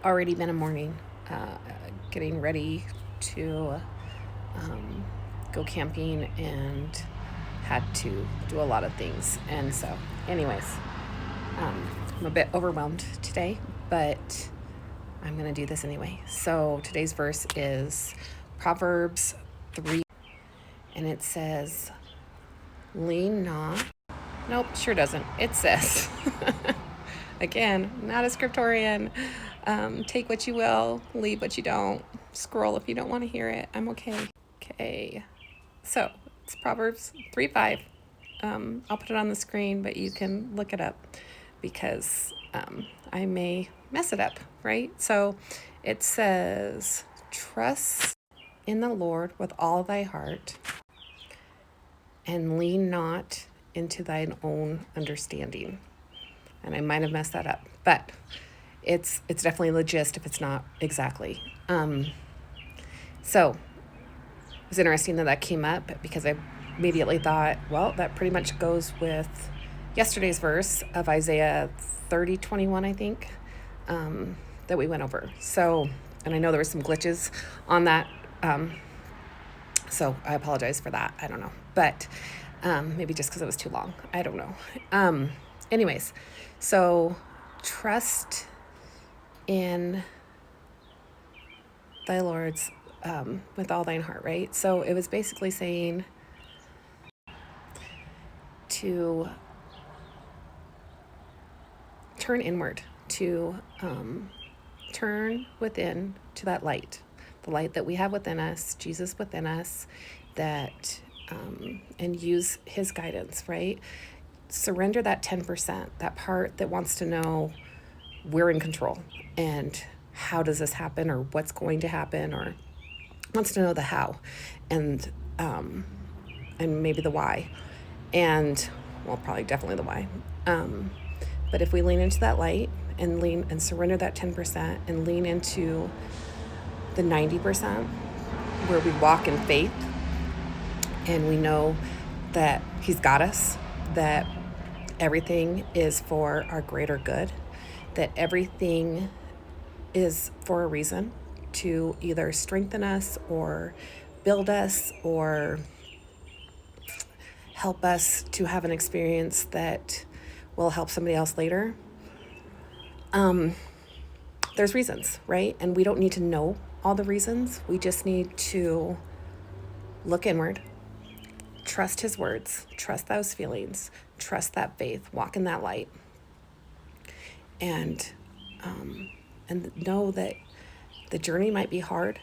already been a morning, getting ready to go camping and had to do a lot of things. And so, anyways, I'm a bit overwhelmed today, but I'm going to do this anyway. So, today's verse is Proverbs 3, and it says, lean not. Nope, sure doesn't. It says, again, not a scriptorian. Take what you will, leave what you don't. Scroll if you don't want to hear it. I'm okay. Okay. So it's Proverbs 3:5. I'll put it on the screen, but you can look it up because I may mess it up, right? So it says, trust in the Lord with all thy heart and lean not into thine own understanding. And I might have messed that up, but it's definitely the gist if it's not exactly. So it was interesting that came up because I immediately thought, well, that pretty much goes with yesterday's verse of Isaiah 30:21, I think, that we went over. So, and I know there were some glitches on that. So I apologize for that. I don't know, but maybe just because it was too long. I don't know. Anyways, so trust in thy Lord's with all thine heart, right? So it was basically saying to turn inward, to turn within to that light, the light that we have within us, Jesus within us, that and use his guidance, right? Surrender that 10%, that part that wants to know we're in control and how does this happen or what's going to happen, or wants to know the how and maybe the why, and well, probably definitely the why. But if we lean into that light and lean and surrender that 10% and lean into the 90% where we walk in faith and we know that he's got us, that everything is for our greater good, that everything is for a reason, to either strengthen us or build us or help us to have an experience that will help somebody else later. There's reasons, right? And we don't need to know all the reasons. We just need to look inward, trust his words, trust those feelings, trust that faith, walk in that light, and know that the journey might be hard,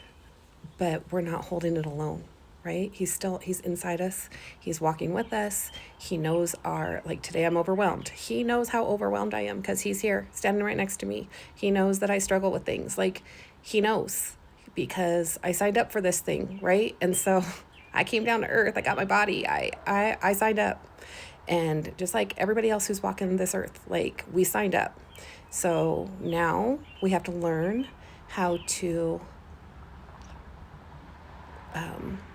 but we're not holding it alone, right? He's inside us. He's walking with us. He knows like today I'm overwhelmed. He knows how overwhelmed I am because he's here standing right next to me. He knows that I struggle with things. Like, he knows because I signed up for this thing, right? And so I came down to earth. I got my body. I signed up. And just like everybody else who's walking this earth, like, we signed up. So now we have to learn how to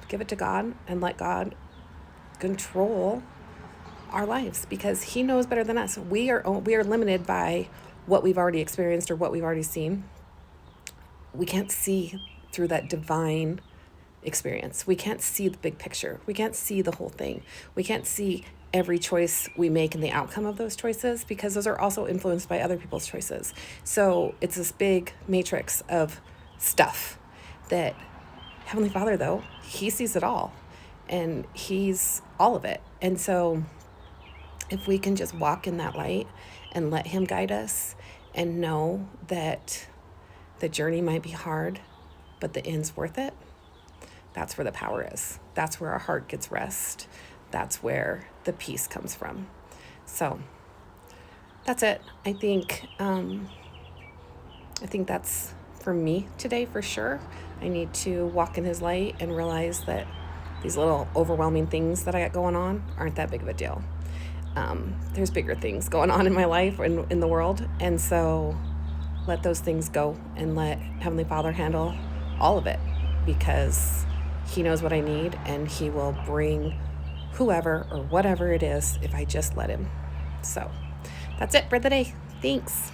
give it to God and let God control our lives, because he knows better than us. We are limited by what we've already experienced or what we've already seen. We can't see through that divine experience. We can't see the big picture. We can't see the whole thing. We can't see every choice we make and the outcome of those choices, because those are also influenced by other people's choices. So it's this big matrix of stuff that Heavenly Father, though, he sees it all and he's all of it. And so if we can just walk in that light and let him guide us and know that the journey might be hard, but the end's worth it, that's where the power is. That's where our heart gets rest. That's where the peace comes from. So that's it. I think that's for me today for sure. I need to walk in his light and realize that these little overwhelming things that I got going on aren't that big of a deal. There's bigger things going on in my life and in the world. And so let those things go and let Heavenly Father handle all of it, because he knows what I need and he will bring whoever or whatever it is if I just let him. So that's it for the day. Thanks.